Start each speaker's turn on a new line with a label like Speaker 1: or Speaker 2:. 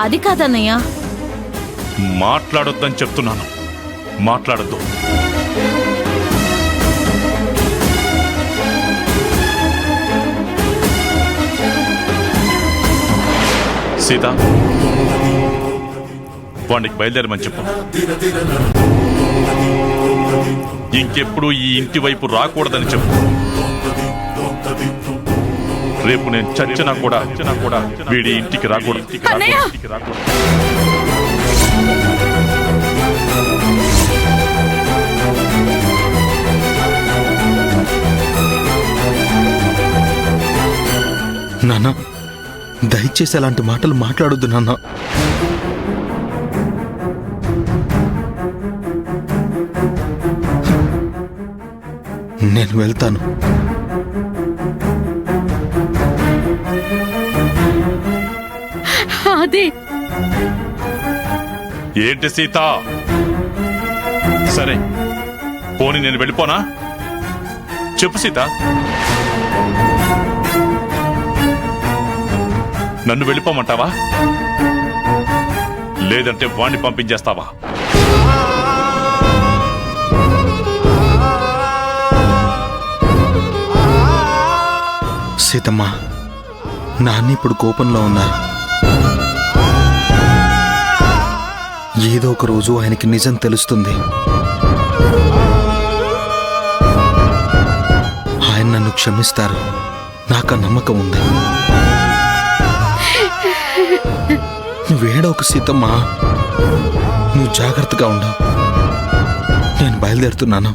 Speaker 1: అది కాదన్నయ్య.
Speaker 2: మాట్లాడొద్దని చెప్తున్నాను, మాట్లాడొద్దు. సీత, వాడికి బయలుదేరమని చెప్పు. ఇంకెప్పుడు ఈ ఇంటి వైపు రాకూడదని చెప్పు. రేపు నేను చచ్చినా కూడా వీడి ఇంటికి రాకూడదు.
Speaker 3: నాన్న, దయచేసి అలాంటి మాటలు మాట్లాడొద్దు నాన్న. నేను వెళ్తాను.
Speaker 1: అదే
Speaker 2: ఏంటి సీత? సరే పోనీ నేను వెళ్ళిపోనా? చెప్పు సీత. నన్ను వెళ్ళిపోమంటావా, లేదంటే వాణ్ణి పంపించేస్తావా?
Speaker 3: సీతమ్మ, నాన్న ఇప్పుడు కోపంలో ఉన్నారు. ఏదో ఒక రోజు ఆయనకి నిజం తెలుస్తుంది. ఆయన నన్ను క్షమిస్తారు, నాకు ఆ నమ్మకం ఉంది. నువ్వేడొక సీతమ్మ, నువ్వు జాగ్రత్తగా ఉండవు. నేను బయలుదేరుతున్నాను.